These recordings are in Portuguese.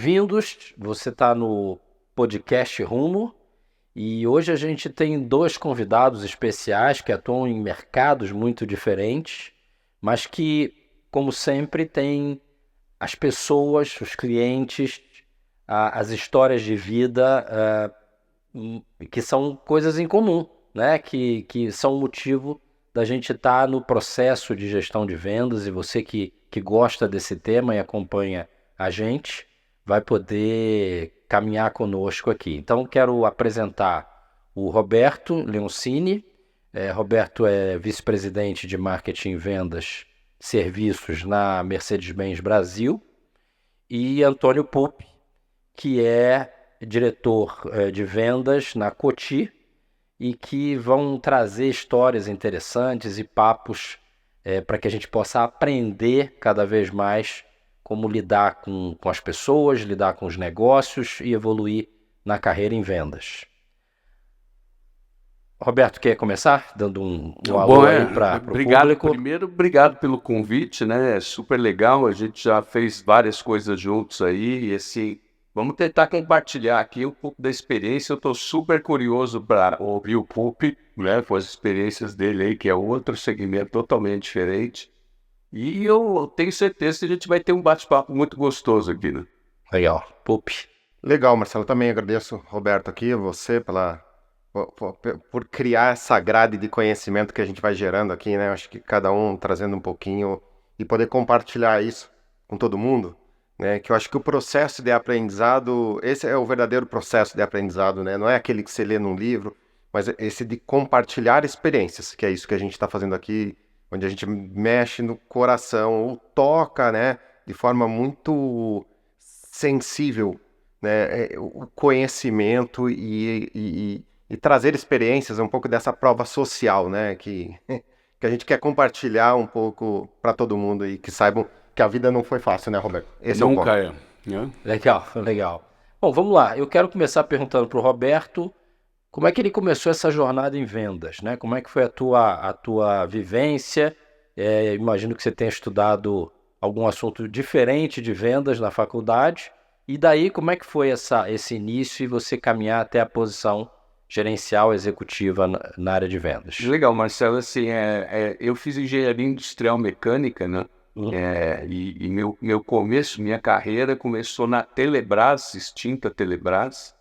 bem-vindos. Você está no podcast Rumo e hoje a gente tem dois convidados especiais que atuam em mercados muito diferentes, mas que, como sempre, têm as pessoas, os clientes, as histórias de vida, que são coisas em comum, né? Que são o motivo da gente estar no processo de gestão de vendas, e você que gosta desse tema e acompanha a gente vai poder caminhar conosco aqui. Então, quero apresentar o Roberto Leoncini. Roberto é vice-presidente de marketing e vendas serviços na Mercedes-Benz Brasil, e Antônio Pupi, que é diretor de vendas na Coty, e que vão trazer histórias interessantes e papos para que a gente possa aprender cada vez mais como lidar com as pessoas, lidar com os negócios e evoluir na carreira em vendas. Roberto, quer começar dando um alô aí para o público? Primeiro, obrigado pelo convite, né? É super legal, a gente já fez várias coisas juntos aí, e assim, vamos tentar compartilhar aqui um pouco da experiência. Eu estou super curioso para ouvir o Pupi, né? Com as experiências dele aí, que é outro segmento totalmente diferente. E eu tenho certeza que a gente vai ter um bate-papo muito gostoso aqui, né? Legal, Pupi. Legal, Marcelo. Também agradeço, Roberto, aqui, você, por criar essa grade de conhecimento que a gente vai gerando aqui, né? Acho que cada um trazendo um pouquinho e poder compartilhar isso com todo mundo, né? Que eu acho que o processo de aprendizado, esse é o verdadeiro processo de aprendizado, né? Não é aquele que você lê num livro, mas esse de compartilhar experiências, que é isso que a gente está fazendo aqui, onde a gente mexe no coração ou toca, né? De forma muito sensível, né? O conhecimento e trazer experiências, um pouco dessa prova social, né? Que a gente quer compartilhar um pouco para todo mundo e que saibam que a vida não foi fácil, né, Roberto? Esse é o ponto. Nunca é, né? Legal, legal. Bom, vamos lá. Eu quero começar perguntando para o Roberto como é que ele começou essa jornada em vendas, né? Como é que foi a tua vivência? Imagino que você tenha estudado algum assunto diferente de vendas na faculdade. E daí, como é que foi esse início e você caminhar até a posição gerencial executiva na área de vendas? Legal, Marcelo. Assim, eu fiz engenharia industrial mecânica, né? E meu começo, minha carreira começou na Telebrás, extinta Telebrás,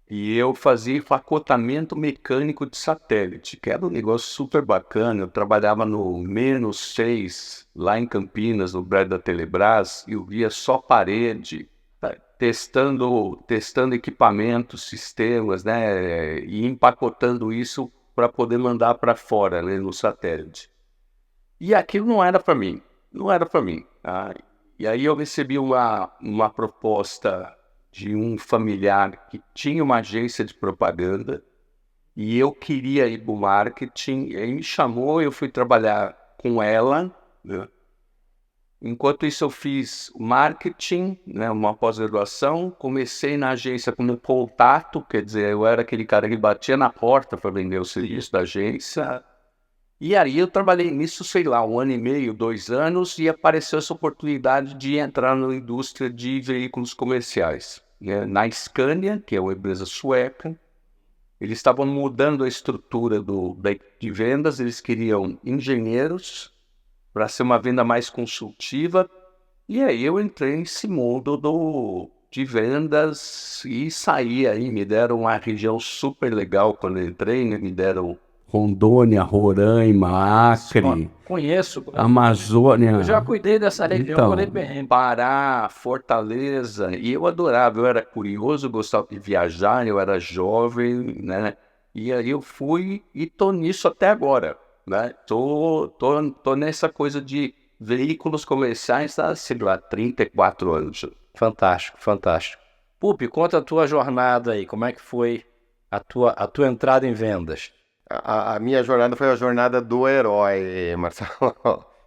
e eu fazia empacotamento mecânico de satélite, que era um negócio super bacana. Eu trabalhava no -6, lá em Campinas, no prédio da Telebrás, e eu via só parede, testando equipamentos, sistemas, né, e empacotando isso para poder mandar para fora, né, no satélite. E aquilo não era para mim, tá? E aí eu recebi uma proposta de um familiar que tinha uma agência de propaganda e eu queria ir para o marketing. Ele me chamou, eu fui trabalhar com ela, né? Enquanto isso eu fiz marketing, né, uma pós-graduação, comecei na agência como contato, quer dizer, eu era aquele cara que batia na porta para vender o serviço da agência. E aí eu trabalhei nisso, sei lá, 1 ano e meio, 2 anos, e apareceu essa oportunidade de entrar na indústria de veículos comerciais, né? Na Scania, que é uma empresa sueca, eles estavam mudando a estrutura de vendas, eles queriam engenheiros para ser uma venda mais consultiva, e aí eu entrei nesse mundo de vendas e saí aí, me deram uma região super legal quando eu entrei, né? Me deram Rondônia, Roraima, Acre, Conheço. Amazônia. Eu já cuidei dessa região, Então, Pará, Fortaleza, e eu adorava, eu era curioso, gostava de viajar, eu era jovem, né? E aí eu fui e tô nisso até agora, né? Tô nessa coisa de veículos comerciais há, sei lá, 34 anos. Fantástico, fantástico. Pupi, conta a tua jornada aí, como é que foi a tua entrada em vendas? A minha jornada foi a jornada do herói, Marcelo.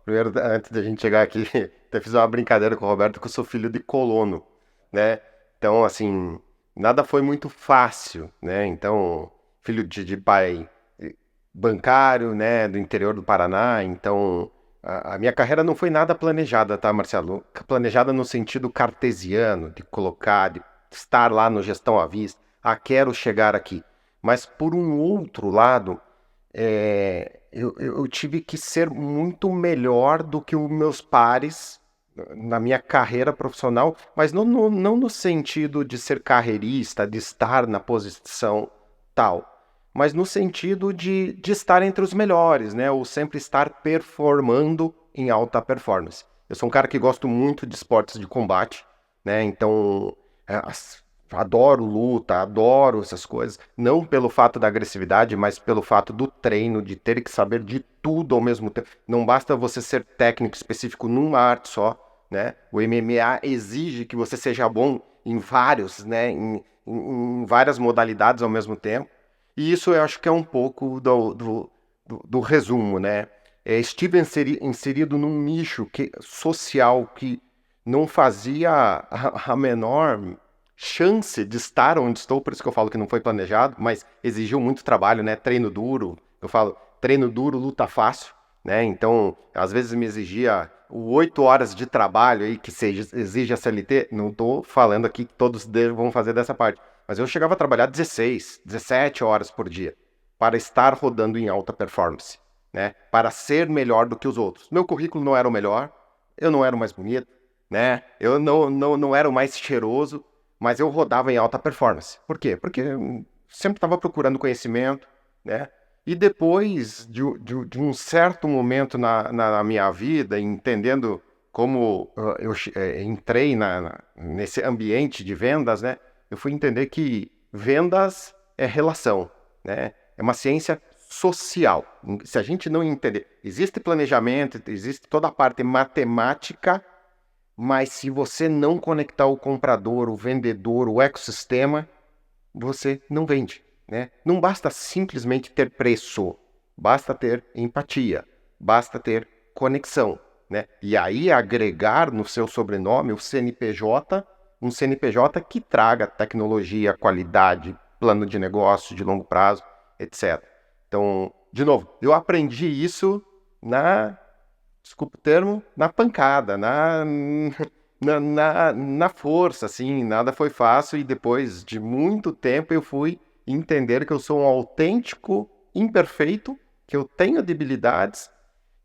Primeiro, antes da gente chegar aqui, até fiz uma brincadeira com o Roberto que eu sou filho de colono, né? Então, assim, nada foi muito fácil, né? Então, filho de pai bancário, né? Do interior do Paraná. Então, a minha carreira não foi nada planejada, tá, Marcelo? Planejada no sentido cartesiano, de colocar, de estar lá no gestão à vista. Quero chegar aqui. Mas por um outro lado, eu tive que ser muito melhor do que os meus pares na minha carreira profissional, mas não no sentido de ser carreirista, de estar na posição tal, mas no sentido de estar entre os melhores, né? Ou sempre estar performando em alta performance. Eu sou um cara que gosto muito de esportes de combate, né? Então, adoro luta, adoro essas coisas. Não pelo fato da agressividade, mas pelo fato do treino, de ter que saber de tudo ao mesmo tempo. Não basta você ser técnico específico numa arte só, né? O MMA exige que você seja bom em vários, né? Em várias modalidades ao mesmo tempo. E isso eu acho que é um pouco do resumo, né? Estive inserido num nicho social que não fazia a menor chance de estar onde estou, por isso que eu falo que não foi planejado, mas exigiu muito trabalho, né? Treino duro, eu falo, treino duro, luta fácil, né? Então, às vezes me exigia 8 horas de trabalho aí que exige a CLT, não estou falando aqui que todos vão fazer dessa parte, mas eu chegava a trabalhar 16, 17 horas por dia para estar rodando em alta performance, né? Para ser melhor do que os outros. Meu currículo não era o melhor, eu não era o mais bonito, né? Eu não era o mais cheiroso, mas eu rodava em alta performance. Por quê? Porque eu sempre estava procurando conhecimento, né? E depois de um certo momento na minha vida, entendendo como eu entrei nesse ambiente de vendas, né? Eu fui entender que vendas é relação, né? É uma ciência social. Se a gente não entender, existe planejamento, existe toda a parte matemática, mas se você não conectar o comprador, o vendedor, o ecossistema, você não vende, né? Não basta simplesmente ter preço, basta ter empatia, basta ter conexão, né? E aí agregar no seu sobrenome o CNPJ, um CNPJ que traga tecnologia, qualidade, plano de negócio de longo prazo, etc. Então, de novo, eu aprendi isso desculpa o termo, na pancada, na força, assim, nada foi fácil e depois de muito tempo eu fui entender que eu sou um autêntico imperfeito, que eu tenho debilidades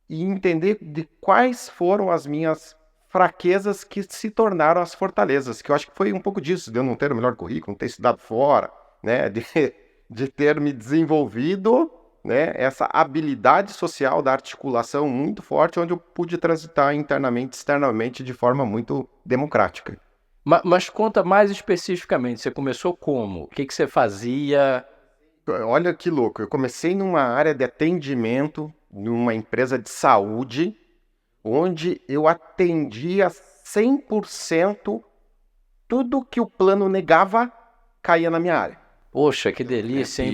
e entender de quais foram as minhas fraquezas que se tornaram as fortalezas, que eu acho que foi um pouco disso, de eu não ter o melhor currículo, não ter estudado fora, né, de ter me desenvolvido, né, essa habilidade social da articulação muito forte, onde eu pude transitar internamente e externamente de forma muito democrática. Mas conta mais especificamente, você começou como? O que você fazia? Olha que louco, eu comecei numa área de atendimento, numa empresa de saúde, onde eu atendia 100% tudo que o plano negava caía na minha área. Poxa, que delícia, hein?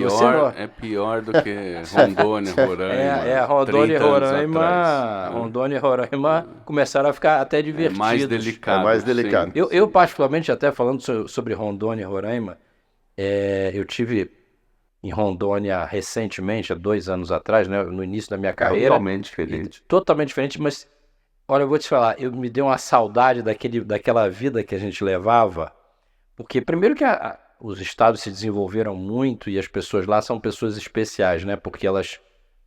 É pior do que Rondônia, Roraima. Rondônia e 30 anos Roraima. atrás. Rondônia e Roraima começaram a ficar até divertidos. Mais delicado. É mais delicado. Sim. Eu particularmente, até falando sobre Rondônia e Roraima, eu tive em Rondônia recentemente, há 2 anos atrás, né, no início da minha carreira. Totalmente diferente. Totalmente diferente, mas olha, eu vou te falar, me deu uma saudade daquela vida que a gente levava, porque primeiro que os estados se desenvolveram muito e as pessoas lá são pessoas especiais, né? Porque elas,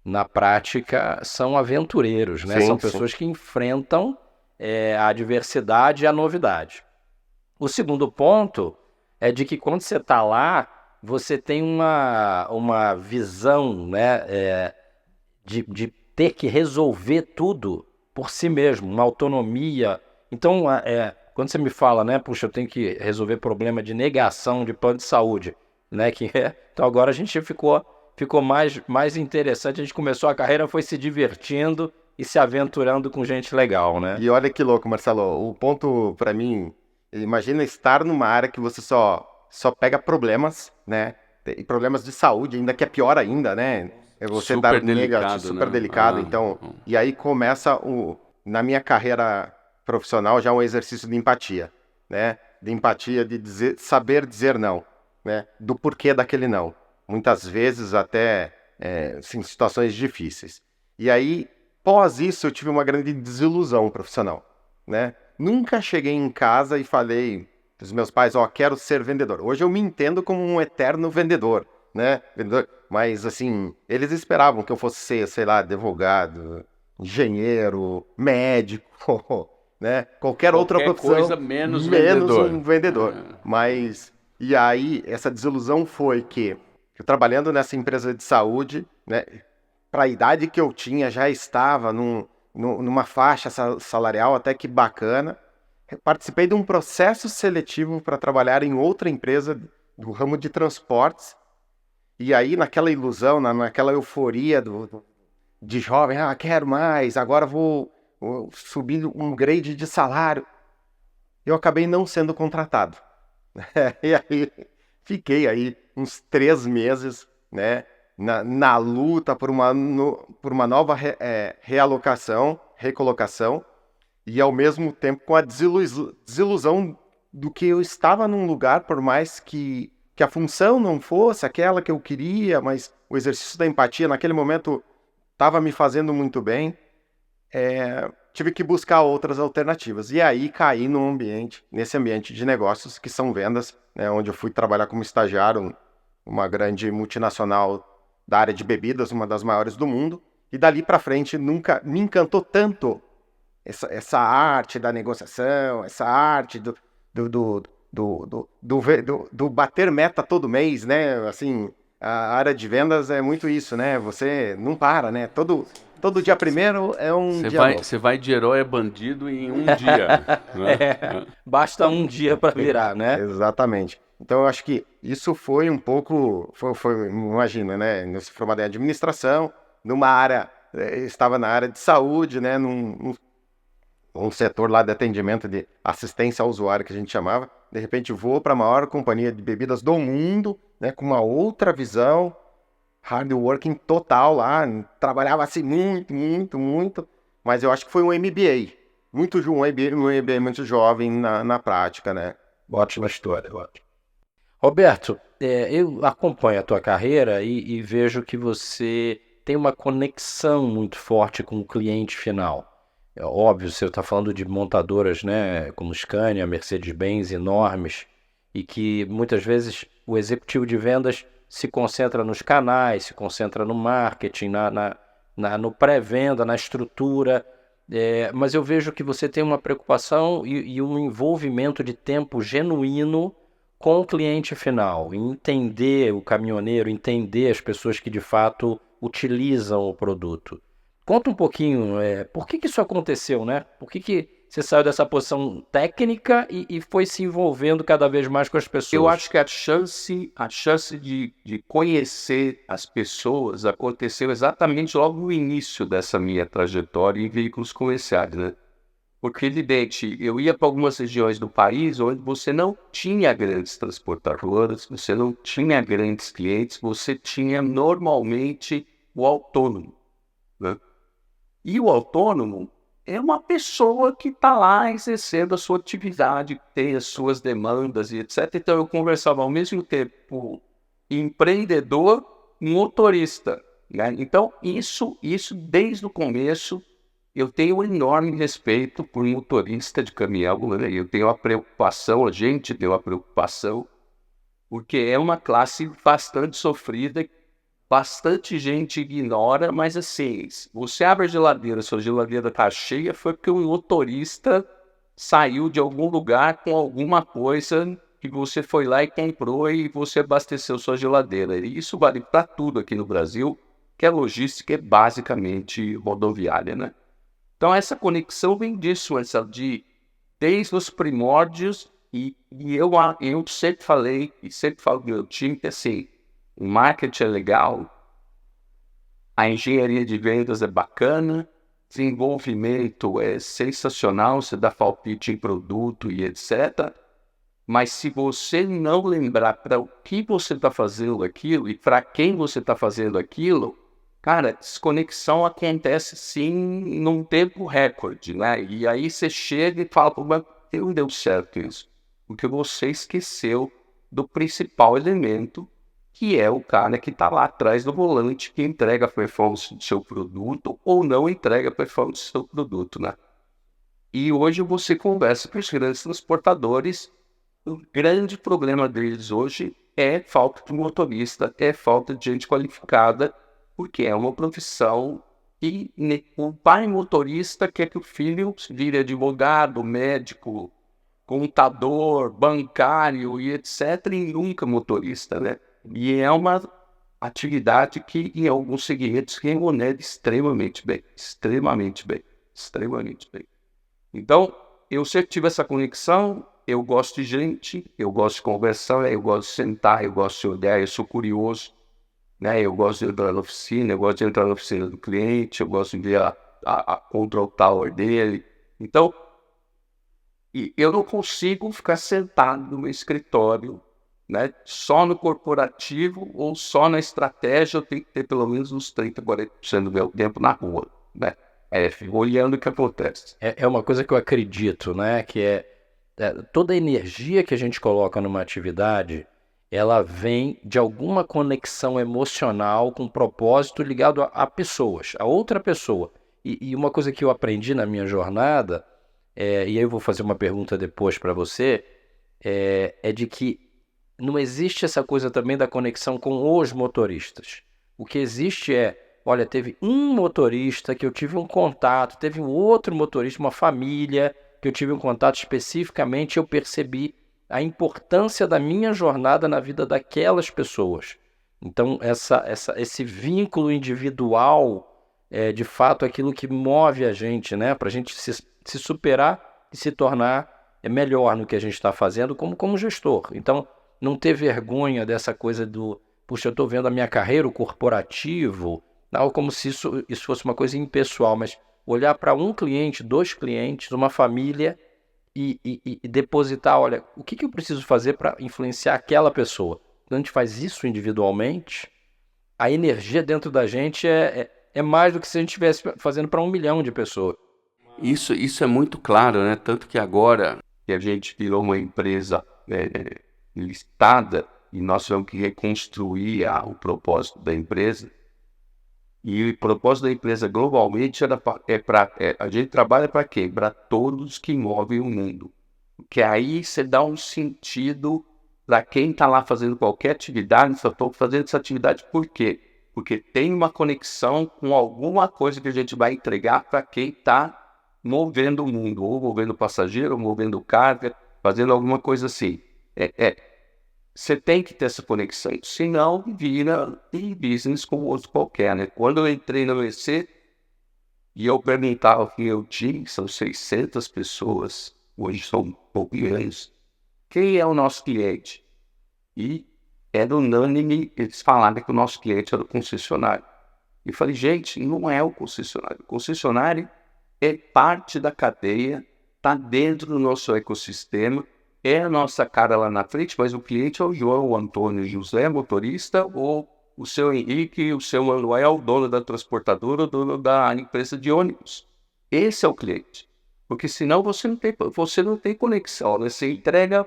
na prática, são aventureiros, né? Sim, são pessoas que enfrentam a adversidade e a novidade. O segundo ponto é de que quando você está lá, você tem uma visão, né? De ter que resolver tudo por si mesmo, uma autonomia. Então, quando você me fala, né, puxa, eu tenho que resolver problema de negação de plano de saúde, né, então agora a gente ficou mais interessante, a gente começou a carreira, foi se divertindo e se aventurando com gente legal, né? E olha que louco, Marcelo, o ponto pra mim, imagina estar numa área que você só pega problemas, né, e problemas de saúde, ainda que é pior ainda, né, você Super dar delicado, super né? delicado, então, e aí começa na minha carreira profissional já um exercício de empatia, né? De empatia, de saber dizer não, né? Do porquê daquele não. Muitas vezes até em situações difíceis. E aí pós isso, eu tive uma grande desilusão profissional, né? Nunca cheguei em casa e falei dos meus pais, ó, quero ser vendedor. Hoje eu me entendo como um eterno vendedor, né? Vendedor. Mas, assim, eles esperavam que eu fosse ser, sei lá, advogado, engenheiro, médico, né? Qualquer outra Qualquer profissão, coisa menos menos vendedor. um vendedor. Ah. Mas, e aí, essa desilusão foi que eu trabalhando nessa empresa de saúde, né? Para a idade que eu tinha, já estava numa faixa salarial até que bacana. Participei de um processo seletivo para trabalhar em outra empresa do ramo de transportes. E aí, naquela ilusão, naquela euforia de jovem, quero mais, agora vou subir um grade de salário. Eu acabei não sendo contratado. E aí, fiquei aí uns 3 meses, né, na luta por uma nova recolocação, e ao mesmo tempo com a desilusão do que eu estava num lugar, por mais que a função não fosse aquela que eu queria, mas o exercício da empatia naquele momento estava me fazendo muito bem. Tive que buscar outras alternativas. E aí caí nesse ambiente de negócios que são vendas, né, onde eu fui trabalhar como estagiário, uma grande multinacional da área de bebidas, uma das maiores do mundo. E dali para frente nunca me encantou tanto essa arte da negociação, essa arte do bater meta todo mês, né? Assim, a área de vendas é muito isso, né? Você não para, né? Todo dia primeiro é um dia novo. Você vai de herói a bandido em um dia. Né? Basta um dia para virar, né? Exatamente. Então, eu acho que isso foi um pouco, imagina, né? Eu sou formado em administração, estava na área de saúde, né? Um setor lá de atendimento de assistência ao usuário que a gente chamava. De repente, vou para a maior companhia de bebidas do mundo, né? Com uma outra visão, hard working total lá, trabalhava assim muito, muito, muito, mas eu acho que foi um MBA, um MBA muito jovem na prática, né? Ótima história, ótimo. Roberto, eu acompanho a tua carreira e vejo que você tem uma conexão muito forte com o cliente final. É óbvio, você está falando de montadoras, né, como Scania, Mercedes-Benz, enormes, e que muitas vezes o executivo de vendas se concentra nos canais, se concentra no marketing, no pré-venda, na estrutura, mas eu vejo que você tem uma preocupação e um envolvimento de tempo genuíno com o cliente final, em entender o caminhoneiro, entender as pessoas que de fato utilizam o produto. Conta um pouquinho, por que isso aconteceu, né? Por que você saiu dessa posição técnica e foi se envolvendo cada vez mais com as pessoas? Eu acho que a chance de conhecer as pessoas aconteceu exatamente logo no início dessa minha trajetória em veículos comerciais, né? Porque, evidente, eu ia para algumas regiões do país onde você não tinha grandes transportadoras, você não tinha grandes clientes, você tinha normalmente o autônomo, né? E o autônomo é uma pessoa que está lá exercendo a sua atividade, tem as suas demandas e etc. Então eu conversava ao mesmo tempo empreendedor, motorista, né? Então isso desde o começo eu tenho um enorme respeito por motorista de caminhão, né? Eu tenho a preocupação, a gente tem uma preocupação, porque é uma classe bastante sofrida, bastante gente ignora, mas assim, você abre a geladeira, sua geladeira está cheia, foi porque o motorista saiu de algum lugar com alguma coisa que você foi lá e comprou e você abasteceu sua geladeira. E isso vale para tudo aqui no Brasil, que a logística é basicamente rodoviária, né? Então essa conexão vem disso, desde os primórdios, e eu sempre falei, e sempre falo do meu time, que assim, o marketing é legal, a engenharia de vendas é bacana, desenvolvimento é sensacional, você dá palpite em produto e etc. Mas se você não lembrar para o que você está fazendo aquilo e para quem você está fazendo aquilo, cara, desconexão acontece sim num tempo recorde, né? E aí você chega e fala, mas não deu certo isso, porque você esqueceu do principal elemento, que é o cara que está lá atrás do volante, que entrega a performance do seu produto ou não entrega a performance do seu produto, né? E hoje você conversa com os grandes transportadores, o grande problema deles hoje é falta de motorista, é falta de gente qualificada, porque é uma profissão que o pai motorista quer que o filho vire advogado, médico, contador, bancário e etc., e nunca motorista, né? E é uma atividade que, em alguns segmentos, remunera extremamente bem, extremamente bem, extremamente bem. Então, eu sempre tive essa conexão, eu gosto de gente, eu gosto de conversar, eu gosto de sentar, eu gosto de olhar, eu sou curioso, né? Eu gosto de entrar na oficina, eu gosto de entrar na oficina do cliente, eu gosto de ver a control tower dele. Então, eu não consigo ficar sentado no meu escritório, né, só no corporativo ou só na estratégia. Eu tenho que ter pelo menos uns 30, 40% do meu tempo na rua, né? Olhando o que acontece. É uma coisa que eu acredito, né? Que toda a energia que a gente coloca numa atividade, ela vem de alguma conexão emocional com propósito ligado a pessoas, a outra pessoa. E uma coisa que eu aprendi na minha jornada, e aí eu vou fazer uma pergunta depois para você, é de que não existe essa coisa também da conexão com os motoristas. O que existe olha, teve um motorista que eu tive um contato, teve um outro motorista, uma família que eu tive um contato especificamente, eu percebi a importância da minha jornada na vida daquelas pessoas. Então, esse vínculo individual é, de fato, aquilo que move a gente, né? Para a gente se superar e se tornar melhor no que a gente está fazendo como gestor. Então, não ter vergonha dessa coisa puxa, eu estou vendo a minha carreira, o corporativo, não como se isso fosse uma coisa impessoal, mas olhar para um cliente, dois clientes, uma família e depositar, olha, o que eu preciso fazer para influenciar aquela pessoa? Quando a gente faz isso individualmente, a energia dentro da gente é mais do que se a gente estivesse fazendo para 1 milhão de pessoas. Isso é muito claro, né? Tanto que agora que a gente virou uma empresa listada e nós tivemos que reconstruir o propósito da empresa. E o propósito da empresa globalmente a gente trabalha para quê? Para todos que movem o mundo. Porque aí você dá um sentido para quem está lá fazendo qualquer atividade. Só estou fazendo essa atividade por quê? Porque tem uma conexão com alguma coisa que a gente vai entregar para quem está movendo o mundo, ou movendo passageiro, ou movendo carga, fazendo alguma coisa assim. Você tem que ter essa conexão, senão vira business como outro qualquer, né? Quando eu entrei no EC e eu perguntava o que eu tinha, são 600 pessoas, hoje são um pouco menos, quem é o nosso cliente? E era unânime eles falarem que o nosso cliente era o concessionário. E eu falei, gente, não é o concessionário. O concessionário é parte da cadeia, está dentro do nosso ecossistema, é a nossa cara lá na frente, mas o cliente é o João, o Antônio, o José, motorista, ou o seu Henrique, o seu Manuel, dono da transportadora, o dono da empresa de ônibus. Esse é o cliente. Porque senão você não tem conexão, né? Você entrega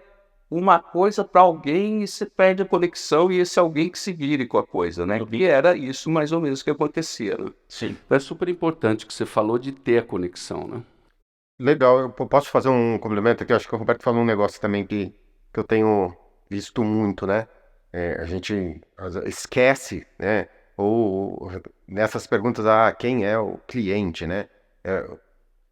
uma coisa para alguém e você perde a conexão e esse alguém que se vire com a coisa, né? E era isso mais ou menos que acontecia, né? Sim. É super importante que você falou de ter a conexão, né? Legal, eu posso fazer um complemento aqui? Acho que o Roberto falou um negócio também que eu tenho visto muito, né? A gente esquece, né? Ou nessas perguntas, quem é o cliente, né?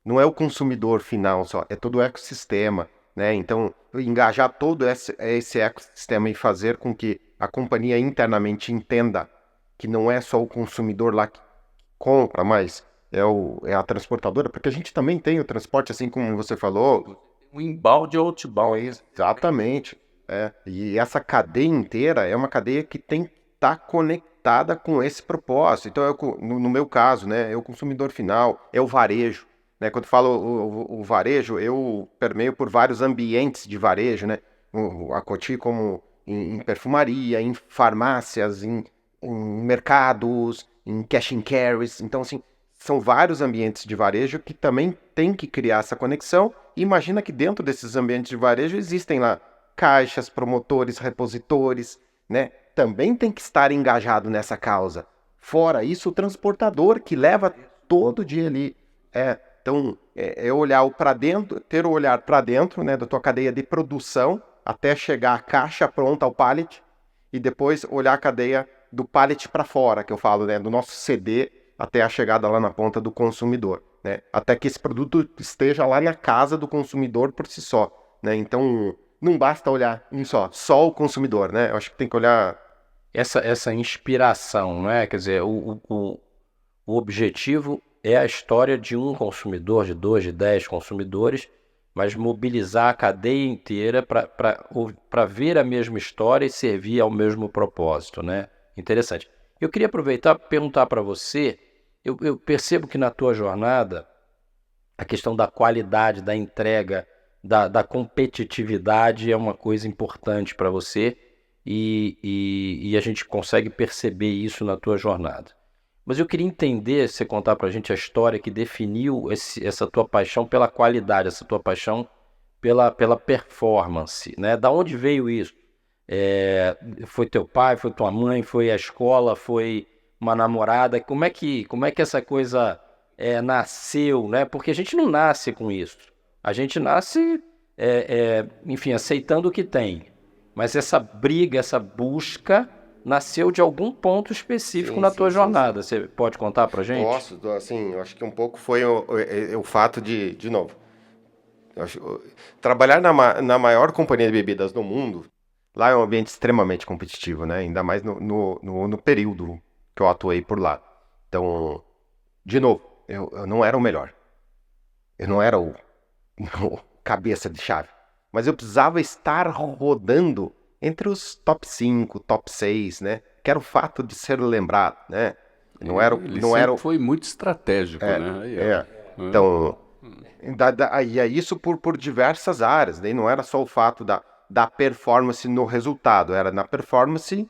Não é o consumidor final só, é todo o ecossistema, né? Então, engajar todo esse ecossistema e fazer com que a companhia internamente entenda que não é só o consumidor lá que compra, mas é a transportadora, porque a gente também tem o transporte, assim como você falou. O inbound e o outbound. Exatamente. E essa cadeia inteira é uma cadeia que tem que estar conectada com esse propósito. Então, no meu caso, né, é o consumidor final, é o varejo. Né? Quando eu falo o varejo, eu permeio por vários ambientes de varejo, né? A Coty como em perfumaria, em farmácias, em mercados, em cash and carries. Então, assim, são vários ambientes de varejo que também tem que criar essa conexão. E imagina que dentro desses ambientes de varejo existem lá caixas, promotores, repositores, né? também tem que estar engajado nessa causa. Fora isso, o transportador que leva todo dia ali. Então, olhar para dentro, ter o olhar para dentro, né, da tua cadeia de produção até chegar a caixa pronta ao pallet e depois olhar a cadeia do pallet para fora, que eu falo, né, do nosso CD até a chegada lá na ponta do consumidor, né, até que esse produto esteja lá na casa do consumidor por si só, né. Então, não basta olhar só o consumidor, né. Eu acho que tem que olhar Essa inspiração, né? Quer dizer, o objetivo é a história de um consumidor, de 2, de 10 consumidores, mas mobilizar a cadeia inteira para ver a mesma história e servir ao mesmo propósito, né? Interessante. Eu queria aproveitar e perguntar para você, eu percebo que na tua jornada, a questão da qualidade, da entrega, da competitividade é uma coisa importante para você e a gente consegue perceber isso na tua jornada. Mas eu queria entender, você contar para a gente a história que definiu essa tua paixão pela qualidade, essa tua paixão pela performance, né? Da onde veio isso? Foi teu pai, foi tua mãe, foi a escola, foi uma namorada? Como é que essa coisa nasceu, né? Porque a gente não nasce com isso. A gente nasce, enfim, aceitando o que tem. Mas essa briga, essa busca nasceu de algum ponto específico na tua jornada. Sim. Você pode contar pra gente? Posso, assim, eu acho que um pouco foi o fato de novo, trabalhar na maior companhia de bebidas do mundo, lá é um ambiente extremamente competitivo, né? Ainda mais no período que eu atuei por lá. Então, de novo, eu não era o melhor. Eu não era o cabeça de chave. Mas eu precisava estar rodando entre os top 5, top 6, né? Que era o fato de ser lembrado, né? Ele foi muito estratégico, né? Então, e é isso por diversas áreas. Daí não era só o fato da performance no resultado, era na performance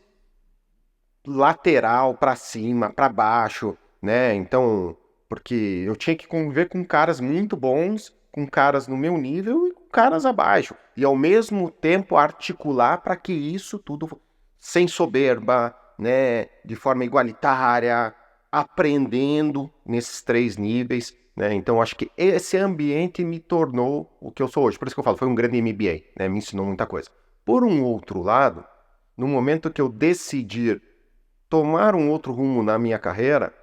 lateral, para cima, para baixo, né? Então, porque eu tinha que conviver com caras muito bons, com caras no meu nível e com caras abaixo. E ao mesmo tempo articular para que isso tudo, sem soberba, né, de forma igualitária, aprendendo nesses 3 níveis, né? Então acho que esse ambiente me tornou o que eu sou hoje. Por isso que eu falo, foi um grande MBA, né? Me ensinou muita coisa. Por um outro lado, no momento que eu decidi tomar um outro rumo na minha carreira,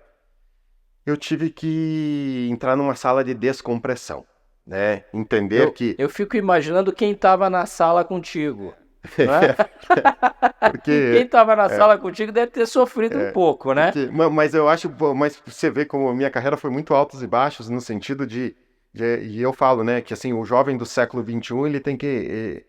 eu tive que entrar numa sala de descompressão, né? Entender que... Eu fico imaginando quem estava na sala contigo, né? Porque, quem estava na sala contigo deve ter sofrido um pouco, né? Mas eu acho, mas você vê como a minha carreira foi muito altos e baixos, no sentido e eu falo, né, que assim, o jovem do século XXI, ele tem que...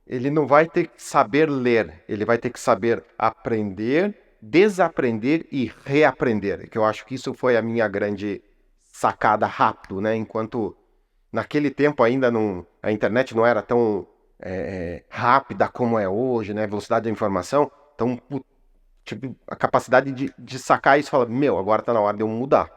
Ele não vai ter que saber ler, ele vai ter que saber aprender, desaprender e reaprender, que eu acho que isso foi a minha grande sacada rápido, né? Enquanto naquele tempo ainda a internet não era tão rápida como é hoje, né? Velocidade da informação, então tipo, a capacidade de sacar isso, fala, agora tá na hora de eu mudar,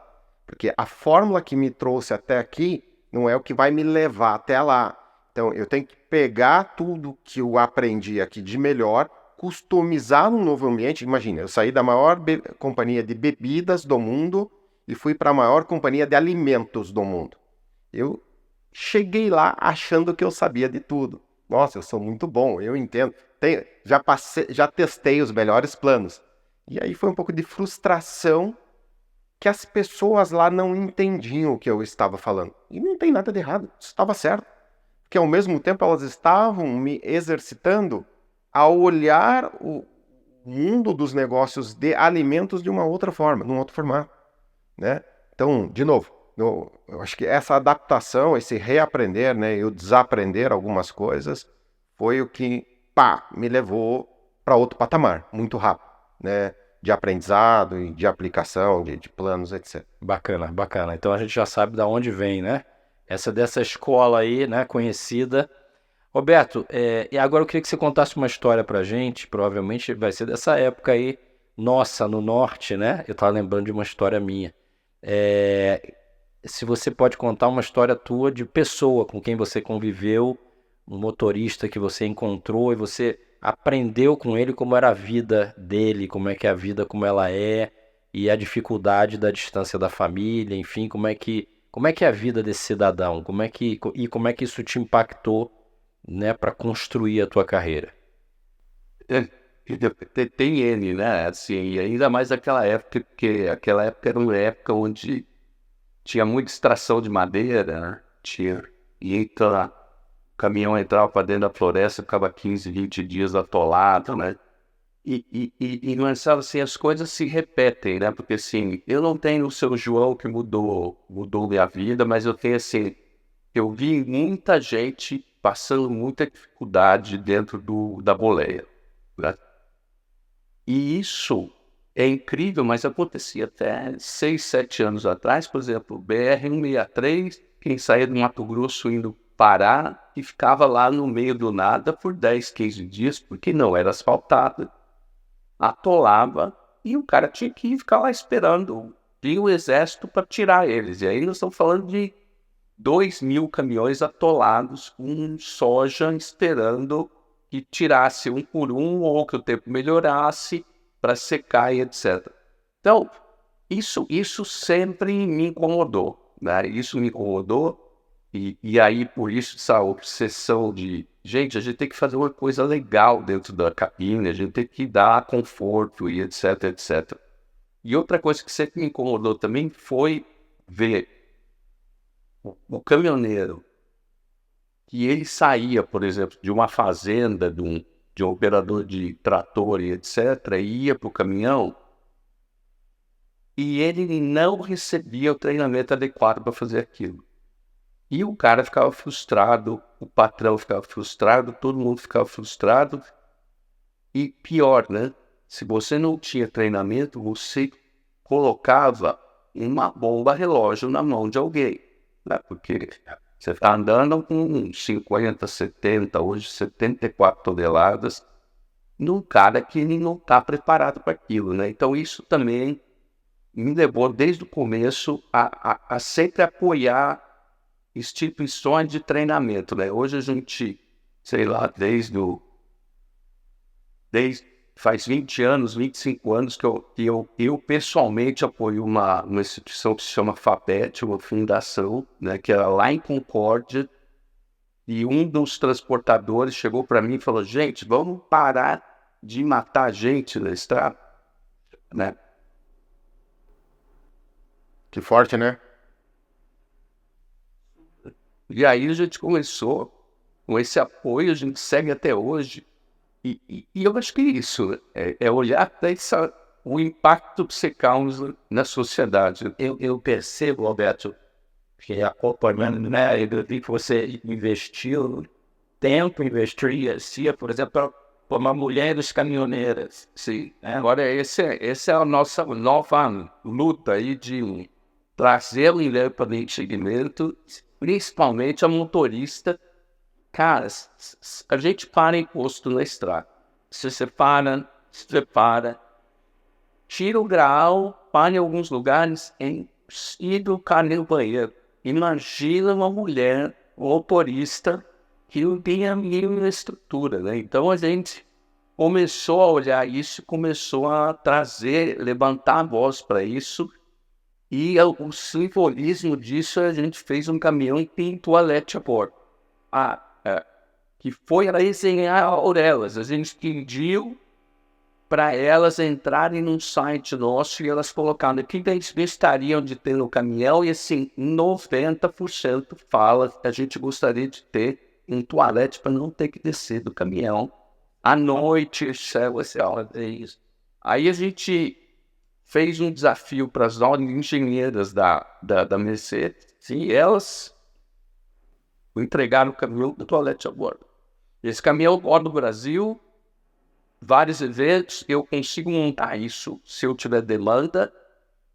porque a fórmula que me trouxe até aqui não é o que vai me levar até lá. Então eu tenho que pegar tudo que eu aprendi aqui de melhor, customizar num novo ambiente. Imagina, eu saí da maior companhia de bebidas do mundo e fui para a maior companhia de alimentos do mundo. Eu cheguei lá achando que eu sabia de tudo. Nossa, eu sou muito bom, eu entendo. Já testei os melhores planos. E aí foi um pouco de frustração que as pessoas lá não entendiam o que eu estava falando. E não tem nada de errado, isso estava certo. Porque ao mesmo tempo elas estavam me exercitando a olhar o mundo dos negócios de alimentos de uma outra forma, num outro formato, né? Então, de novo, eu acho que essa adaptação, esse reaprender, né, eu desaprender algumas coisas, foi o que, me levou para outro patamar, muito rápido, né? De aprendizado e de aplicação, de planos, etc. Bacana. Então a gente já sabe de onde vem, né? Dessa escola aí, né, conhecida. Roberto, e agora eu queria que você contasse uma história pra gente, provavelmente vai ser dessa época aí, nossa, no norte, né? Eu tava lembrando de uma história minha. Se você pode contar uma história tua de pessoa com quem você conviveu, um motorista que você encontrou e você aprendeu com ele como era a vida dele, como é que é a vida, como ela é, e a dificuldade da distância da família, enfim, como é que é a vida desse cidadão, como é que isso te impactou, né, para construir a tua carreira? Tem N, né? Assim, e ainda mais naquela época, porque aquela época era uma época onde tinha muita extração de madeira, né? E então o caminhão entrava para dentro da floresta, ficava 15, 20 dias atolado, né? E Marcelo, assim, as coisas se repetem, né? Porque, assim, eu não tenho o seu João que mudou minha vida, mas eu tenho, assim, eu vi muita gente passando muita dificuldade dentro da boleia, né? E isso é incrível, mas acontecia até 6, 7 anos atrás. Por exemplo, BR-163, quem saía do Mato Grosso indo Pará e ficava lá no meio do nada por 10, 15 dias, porque não era asfaltado, atolava, e o cara tinha que ficar lá esperando vir o exército para tirar eles. E aí nós estamos falando de 2.000 caminhões atolados com soja esperando que tirasse um por um ou que o tempo melhorasse para secar e etc. Então, isso sempre me incomodou, né? Isso me incomodou e aí por isso essa obsessão de, gente, a gente tem que fazer uma coisa legal dentro da cabine, a gente tem que dar conforto e etc, etc. E outra coisa que sempre me incomodou também foi ver o caminhoneiro que ele saía, por exemplo, de uma fazenda, de um operador de trator e etc., e ia para o caminhão, e ele não recebia o treinamento adequado para fazer aquilo. E o cara ficava frustrado, o patrão ficava frustrado, todo mundo ficava frustrado. E pior, né? Se você não tinha treinamento, você colocava uma bomba relógio na mão de alguém, né? Porque você está andando com 50, 70, hoje 74 toneladas, num cara que ele não está preparado para aquilo, né? Então isso também me levou desde o começo a sempre apoiar instituições de treinamento, né? Hoje a gente, sei lá, desde faz 20 anos, 25 anos que eu pessoalmente apoio uma instituição que se chama FAPET, uma fundação, né, que é lá em Concórdia, e um dos transportadores chegou para mim e falou, gente, vamos parar de matar gente na estrada, né? Que forte, né? E aí a gente começou, com esse apoio, a gente segue até hoje. E eu acho que isso é olhar para o impacto que você causa na sociedade. Eu percebo, Roberto, que acompanhando, né, eu vi que você investiu tempo, investia, por exemplo, para uma mulher dos caminhoneiras. Sim. Né? Agora, essa é a nossa nova luta aí de trazer o mulher para o segmento, principalmente a motorista. Cara, a gente para em posto na estrada. Se separa, tira o grau, para em alguns lugares e do cara no banheiro. Imagina uma mulher motorista que não tem a mínima estrutura, né? Então a gente começou a olhar isso, começou a levantar a voz para isso. E o simbolismo disso, a gente fez um caminhão e tem toalete a bordo. Que foi a desenhar elas. A gente pediu para elas entrarem num site nosso e elas colocaram o que eles gostariam de ter no caminhão, e assim, 90% fala que a gente gostaria de ter um toalete para não ter que descer do caminhão à noite, céu, é isso. Aí a gente fez um desafio para as engenheiras da Mercedes, e elas entregaram o caminhão do toalete a bordo. Esse caminhão roda no Brasil, vários eventos, eu consigo montar isso se eu tiver demanda,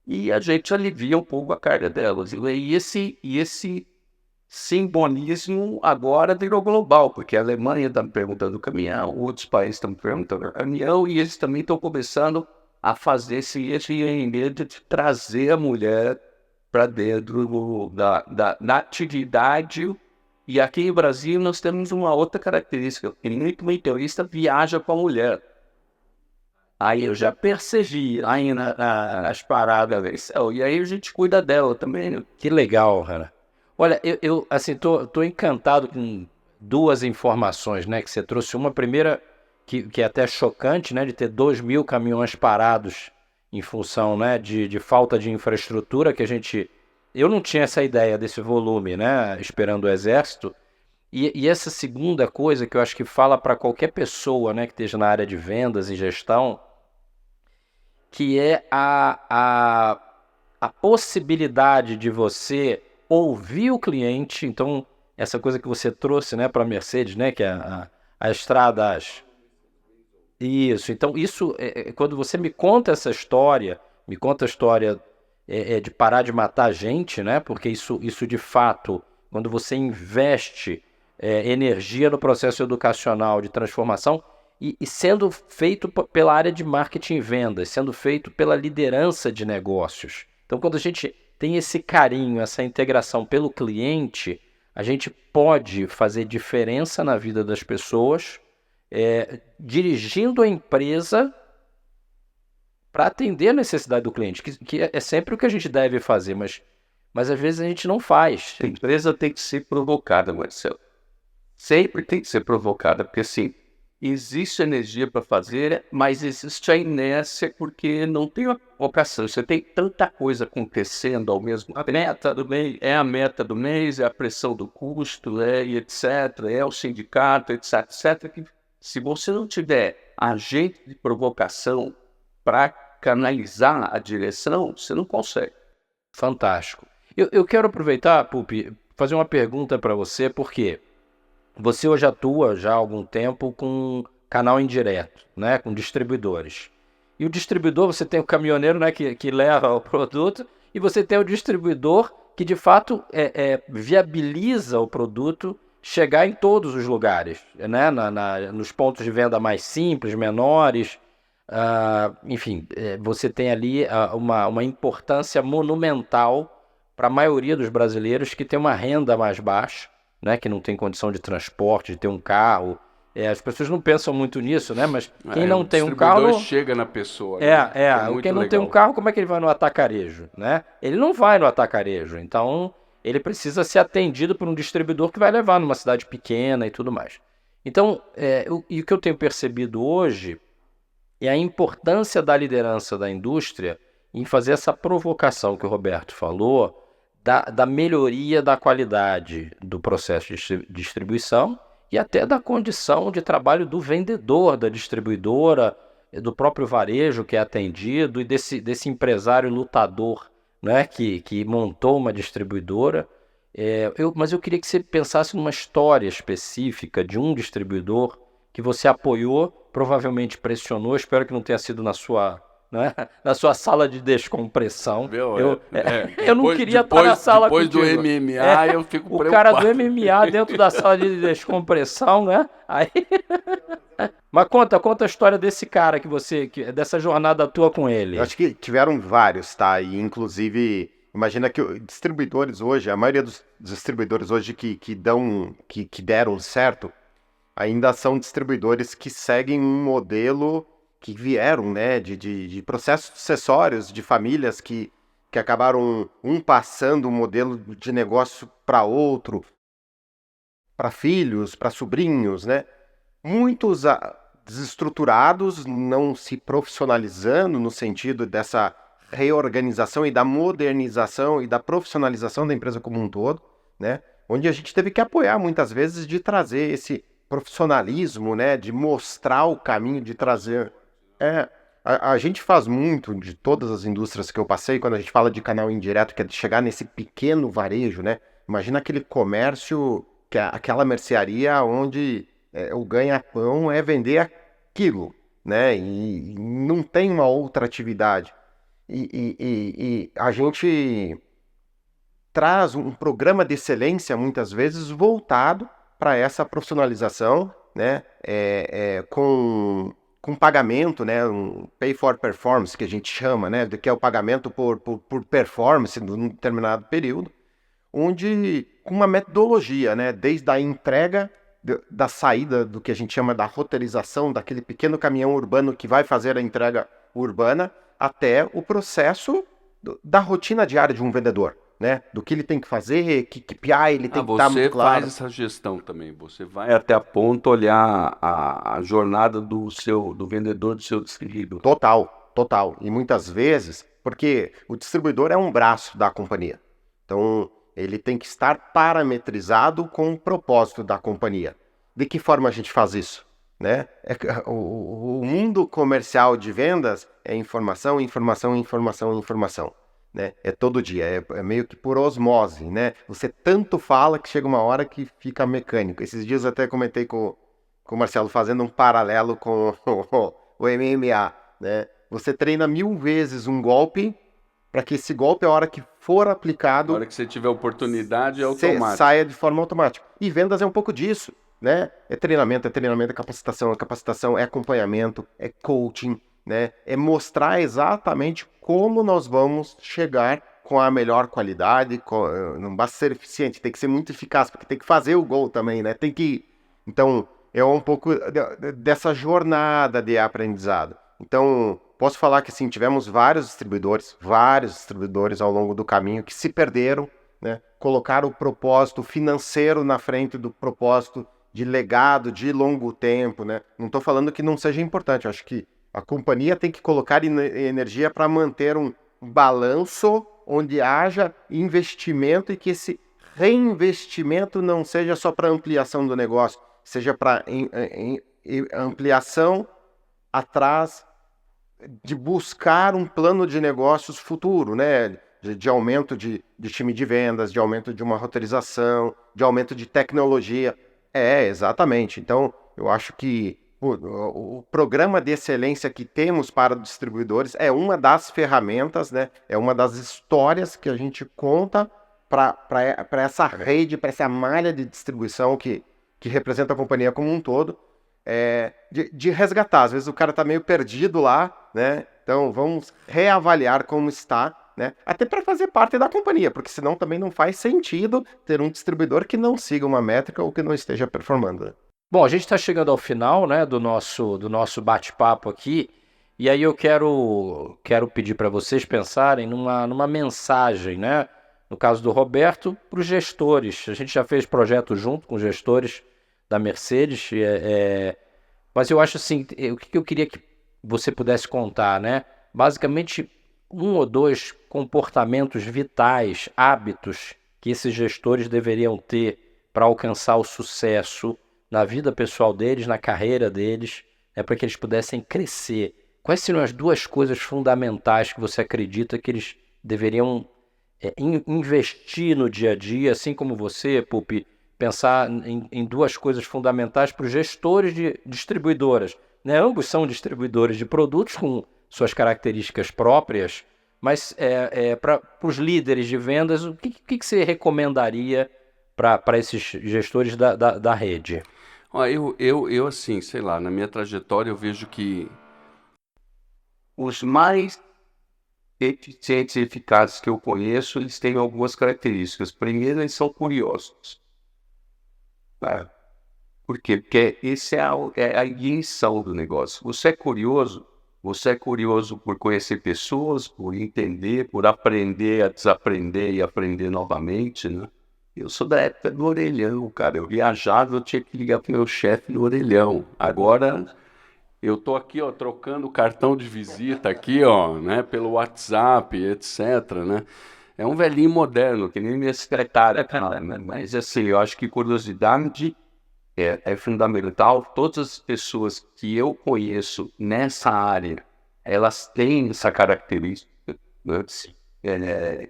e a gente alivia um pouco a carga delas. E esse simbolismo agora virou global, porque a Alemanha está me perguntando do caminhão, outros países estão me perguntando do caminhão, e eles também estão começando a fazer esse empreendimento de trazer a mulher para dentro da atividade E aqui no Brasil nós temos uma outra característica, que muito motorista viaja com a mulher. Aí eu já percebi aí nas paradas, e aí a gente cuida dela também, né? Que legal, cara. Olha, eu assim, tô encantado com duas informações, né, que você trouxe. Uma primeira, que é até chocante, né, de ter 2.000 caminhões parados em função, né, de falta de infraestrutura, que eu não tinha essa ideia desse volume, né, esperando o Exército. E essa segunda coisa que eu acho que fala para qualquer pessoa, né, que esteja na área de vendas e gestão, que é a possibilidade de você ouvir o cliente. Então, essa coisa que você trouxe, né, para a Mercedes, né, que é a estrada. Isso. Então, isso, quando você me conta essa história, me conta a história de parar de matar gente, né, porque isso de fato, quando você investe energia no processo educacional de transformação, e sendo feito pela área de marketing e vendas, sendo feito pela liderança de negócios. Então, quando a gente tem esse carinho, essa integração pelo cliente, a gente pode fazer diferença na vida das pessoas, dirigindo a empresa para atender a necessidade do cliente, que é sempre o que a gente deve fazer, mas às vezes a gente não faz. A empresa tem que ser provocada, Marcelo. Sempre tem que ser provocada, porque assim, existe energia para fazer, mas existe a inércia porque não tem a vocação. Você tem tanta coisa acontecendo ao mesmo tempo. A meta do mês é a meta do mês, é a pressão do custo, e etc. É o sindicato, etc, etc. Que se você não tiver agente de provocação para canalizar a direção, você não consegue. Fantástico. Eu quero aproveitar, Pupi, fazer uma pergunta para você, porque você hoje atua já há algum tempo com canal indireto, né, com distribuidores. E o distribuidor, você tem o caminhoneiro, né, que leva o produto, e você tem o distribuidor que de fato viabiliza o produto chegar em todos os lugares, né, nos pontos de venda mais simples, menores. Enfim, você tem ali uma importância monumental para a maioria dos brasileiros que tem uma renda mais baixa, né, que não tem condição de transporte, de ter um carro. As pessoas não pensam muito nisso, né? Mas quem não tem um carro... chega na pessoa. Né? Quem não tem um carro, como é que ele vai no atacarejo, né? Ele não vai no atacarejo, então ele precisa ser atendido por um distribuidor que vai levar numa cidade pequena e tudo mais. Então, e o que eu tenho percebido hoje é a importância da liderança da indústria em fazer essa provocação que o Roberto falou, da melhoria da qualidade do processo de distribuição e até da condição de trabalho do vendedor, da distribuidora, do próprio varejo que é atendido e desse empresário lutador, né, que montou uma distribuidora. Mas eu queria que você pensasse numa história específica de um distribuidor que você apoiou, provavelmente pressionou, espero que não tenha sido na sua sala de descompressão. Eu não queria estar na sala depois contigo. Do MMA, eu fico o preocupado. O cara do MMA dentro da sala de descompressão, né? Aí... Mas conta a história desse cara dessa jornada tua com ele. Eu acho que tiveram vários, tá? E inclusive, imagina que distribuidores hoje, a maioria dos distribuidores hoje que deram certo, ainda são distribuidores que seguem um modelo que vieram, né, de processos sucessórios, de famílias que acabaram passando um modelo de negócio para outro, para filhos, para sobrinhos, né? Muitos desestruturados, não se profissionalizando no sentido dessa reorganização e da modernização e da profissionalização da empresa como um todo, né? Onde a gente teve que apoiar muitas vezes de trazer esse profissionalismo, né? De mostrar o caminho, de trazer... A gente faz muito de todas as indústrias que eu passei, quando a gente fala de canal indireto, que é de chegar nesse pequeno varejo, né? Imagina aquele comércio, aquela mercearia onde o ganha-pão é vender aquilo, né? E não tem uma outra atividade. E a gente traz um programa de excelência, muitas vezes, voltado para essa profissionalização, né? Com pagamento, né, um pay for performance, que a gente chama, né, que é o pagamento por performance num determinado período, onde com uma metodologia, né? Desde a entrega da saída do que a gente chama da roteirização, daquele pequeno caminhão urbano que vai fazer a entrega urbana, até o processo da rotina diária de um vendedor, né? Do que ele tem que fazer, que KPI ele tem que estar muito claro. Você faz essa gestão também, você vai até a ponta olhar a jornada do vendedor, do seu distribuidor. Total. E muitas vezes, porque o distribuidor é um braço da companhia. Então, ele tem que estar parametrizado com o propósito da companhia. De que forma a gente faz isso? Né? O mundo comercial de vendas é informação. Né? É todo dia, é meio que por osmose. Né? Você tanto fala que chega uma hora que fica mecânico. Esses dias eu até comentei com o Marcelo, fazendo um paralelo com o MMA. Né? Você treina 1000 vezes um golpe para que esse golpe, a hora que for aplicado... Na hora que você tiver oportunidade, é automático. Saia de forma automática. E vendas é um pouco disso, né? É treinamento, é capacitação, é acompanhamento, é coaching, né? É mostrar exatamente como nós vamos chegar com a melhor qualidade. Não basta ser eficiente, tem que ser muito eficaz, porque tem que fazer o gol também, né? Então, é um pouco dessa jornada de aprendizado. Então, posso falar que sim, tivemos vários distribuidores ao longo do caminho que se perderam, né? Colocaram o propósito financeiro na frente do propósito de legado, de longo tempo, né? Não estou falando que não seja importante, eu acho que a companhia tem que colocar energia para manter um balanço onde haja investimento e que esse reinvestimento não seja só para ampliação do negócio, seja para ampliação atrás de buscar um plano de negócios futuro, né? De aumento de time de vendas, de aumento de uma roteirização, de aumento de tecnologia. Exatamente. Então, eu acho que o programa de excelência que temos para distribuidores é uma das ferramentas, né? É uma das histórias que a gente conta para essa rede, para essa malha de distribuição que representa a companhia como um todo. De resgatar. Às vezes o cara está meio perdido lá, né? Então vamos reavaliar como está, né? Até para fazer parte da companhia, porque senão também não faz sentido ter um distribuidor que não siga uma métrica ou que não esteja performando. Né? Bom, a gente está chegando ao final, né, do nosso bate-papo aqui, e aí eu quero pedir para vocês pensarem numa mensagem, né? No caso do Roberto, para os gestores. A gente já fez projeto junto com gestores da Mercedes, mas eu acho assim, o que eu queria que você pudesse contar, né? Basicamente, 1 ou 2 comportamentos vitais, hábitos que esses gestores deveriam ter para alcançar o sucesso na vida pessoal deles, na carreira deles, para que eles pudessem crescer. Quais seriam as 2 coisas fundamentais que você acredita que eles deveriam investir no dia a dia, assim como você, Pupi, pensar em 2 coisas fundamentais para os gestores de distribuidoras, né? Ambos são distribuidores de produtos com suas características próprias, mas para os líderes de vendas, o que você recomendaria para esses gestores da rede? Eu assim, sei lá, na minha trajetória eu vejo que os mais eficientes e eficazes que eu conheço, eles têm algumas características. Primeiro, eles são curiosos. Por quê? Porque esse é a ignição do negócio. Você é curioso por conhecer pessoas, por entender, por aprender a desaprender e aprender novamente, né? Eu sou da época do orelhão, cara. Eu viajava, eu tinha que ligar pro meu chefe no orelhão. Agora, eu tô aqui, ó, trocando cartão de visita aqui, ó, né, pelo WhatsApp, etc, né? É um velhinho moderno, que nem minha secretária, cara, né? Mas assim, eu acho que curiosidade é fundamental. Todas as pessoas que eu conheço nessa área, elas têm essa característica, né?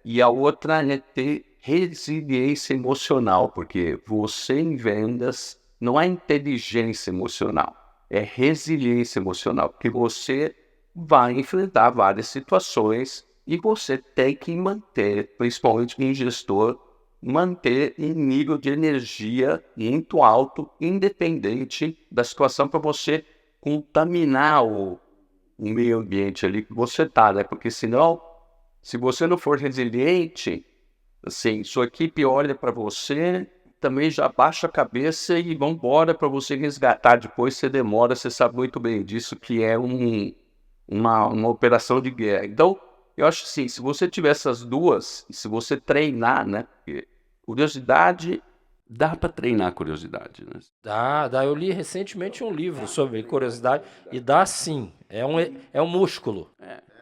E a outra é ter resiliência emocional, porque você em vendas não é inteligência emocional, é resiliência emocional, porque você vai enfrentar várias situações e você tem que manter, principalmente em gestor, manter um nível de energia muito alto, independente da situação, para você contaminar o meio ambiente ali que você está, né? Porque senão, se você não for resiliente, Assim, sua equipe olha para você, também já baixa a cabeça e vão embora para você resgatar. Depois você demora, você sabe muito bem disso, que é uma operação de guerra. Então, eu acho assim, se você tiver essas duas, se você treinar, né? Porque curiosidade, dá para treinar a curiosidade, né? Dá. Eu li recentemente um livro sobre curiosidade e dá sim. É um músculo.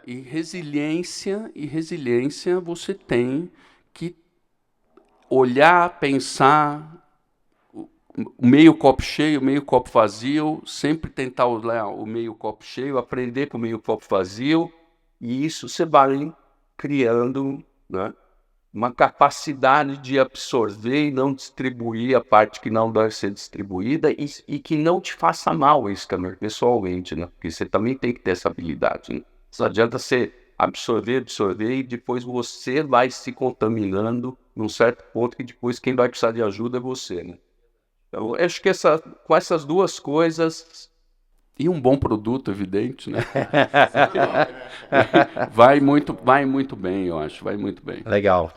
E resiliência você tem que olhar, pensar, meio copo cheio, meio copo vazio, sempre tentar olhar o meio copo cheio, aprender com o meio copo vazio, e isso você vai criando, né, uma capacidade de absorver e não distribuir a parte que não deve ser distribuída e que não te faça mal isso também, pessoalmente, né? Porque você também tem que ter essa habilidade, né? Não adianta você absorver e depois você vai se contaminando num certo ponto que depois quem vai precisar de ajuda é você, né? Então, eu acho que com essas duas coisas e um bom produto, evidente, né? vai muito bem, eu acho, vai muito bem. Legal.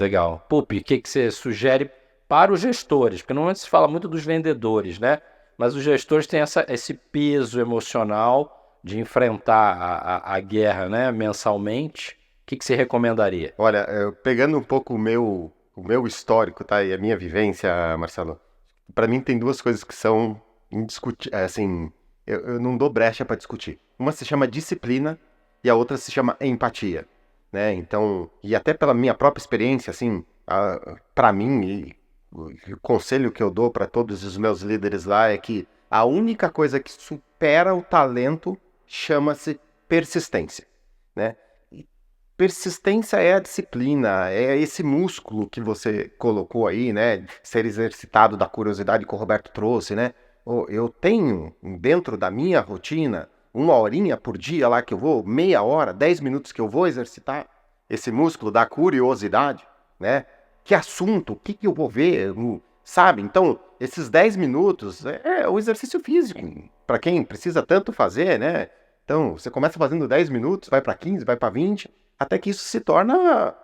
Pupi, o que você sugere para os gestores? Porque normalmente se fala muito dos vendedores, né? Mas os gestores têm esse peso emocional de enfrentar a guerra, né, mensalmente. O que você recomendaria? Olha, pegando um pouco o meu histórico, tá? E a minha vivência, Marcelo, para mim tem duas coisas que são indiscutíveis, assim, eu não dou brecha para discutir. Uma se chama disciplina e a outra se chama empatia, né? Então, e até pela minha própria experiência, assim, para mim, e o conselho que eu dou para todos os meus líderes lá é que a única coisa que supera o talento chama-se persistência, né? Persistência é a disciplina, é esse músculo que você colocou aí, né? Ser exercitado da curiosidade que o Roberto trouxe, né? Eu tenho dentro da minha rotina 1 horinha por dia lá que eu vou, meia hora, 10 minutos que eu vou exercitar esse músculo da curiosidade, né? Que assunto, o que eu vou ver, sabe? Então, esses 10 minutos é o exercício físico, para quem precisa tanto fazer, né? Então, você começa fazendo 10 minutos, vai para 15, vai para 20, até que isso se torna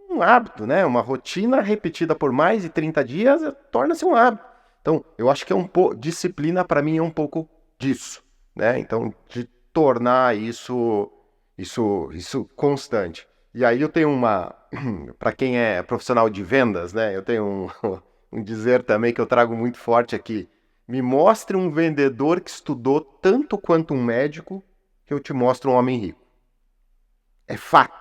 um hábito, né? Uma rotina repetida por mais de 30 dias torna-se um hábito. Então, eu acho que disciplina para mim é um pouco disso, né? Então, de tornar isso constante. E aí eu tenho para quem é profissional de vendas, né? Eu tenho um dizer também que eu trago muito forte aqui. Me mostre um vendedor que estudou tanto quanto um médico, que eu te mostro um homem rico. É fato.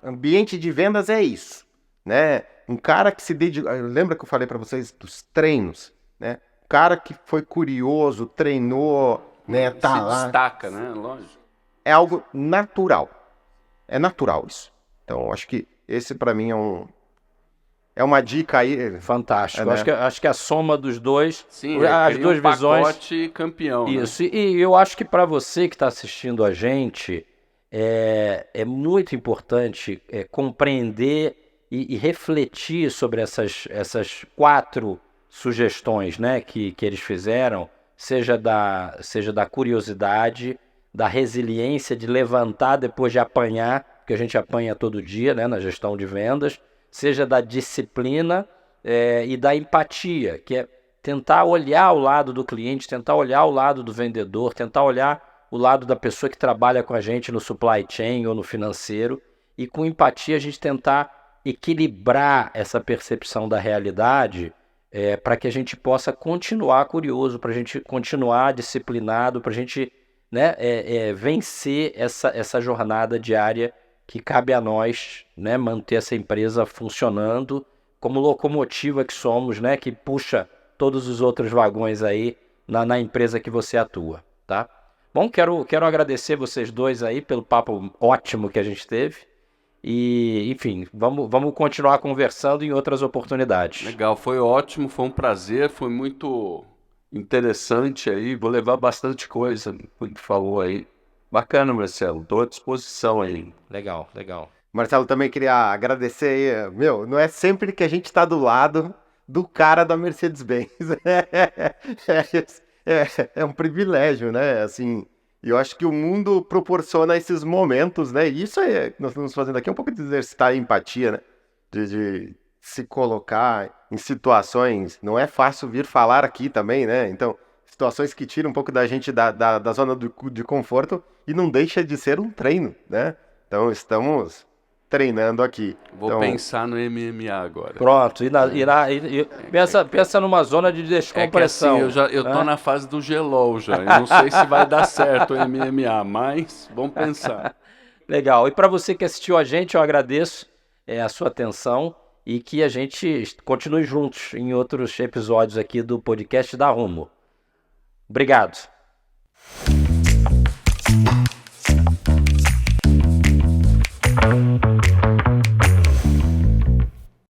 Ambiente de vendas é isso, né? Um cara que se dedica... Lembra que eu falei para vocês dos treinos, né? Um cara que foi curioso, treinou, né? Tá se lá. destaca, né? Lógico. É algo natural. É natural isso. Então, acho que esse para mim é uma dica aí. Fantástico. Né? Acho que a soma dos dois, sim, as duas visões. Pacote campeão. Isso. Né? E eu acho que para você que está assistindo a gente, é muito importante compreender e refletir sobre essas 4 sugestões, né, que eles fizeram, seja da curiosidade, da resiliência de levantar depois de apanhar, porque a gente apanha todo dia, né, na gestão de vendas, seja da disciplina e da empatia, que é tentar olhar o lado do cliente, tentar olhar o lado do vendedor, tentar olhar o lado da pessoa que trabalha com a gente no supply chain ou no financeiro, e com empatia a gente tentar equilibrar essa percepção da realidade para que a gente possa continuar curioso, para a gente continuar disciplinado, para a gente, né, vencer essa jornada diária que cabe a nós, né, manter essa empresa funcionando como locomotiva que somos, né, que puxa todos os outros vagões aí na empresa que você atua, tá? Bom, quero agradecer vocês dois aí pelo papo ótimo que a gente teve. E, enfim, vamos continuar conversando em outras oportunidades. Legal, foi ótimo, foi um prazer, foi muito interessante aí. Vou levar bastante coisa que falou aí. Bacana, Marcelo, estou à disposição aí. Legal. Marcelo, também queria agradecer aí. Meu, não é sempre que a gente está do lado do cara da Mercedes-Benz. É um privilégio, né? Assim, eu acho que o mundo proporciona esses momentos, né? E isso nós estamos fazendo aqui um pouco de exercitar a empatia, né? de se colocar em situações. Não é fácil vir falar aqui também, né? Então, situações que tiram um pouco da gente da zona de conforto e não deixa de ser um treino, né? Então, estamos treinando aqui. Vou pensar no MMA agora. Pronto, pensa numa zona de descompressão. É que assim, eu tô na fase do gelol já. Eu não sei se vai dar certo o MMA, mas vamos pensar. Legal. E para você que assistiu a gente, eu agradeço a sua atenção e que a gente continue juntos em outros episódios aqui do podcast da Rumo. Obrigado.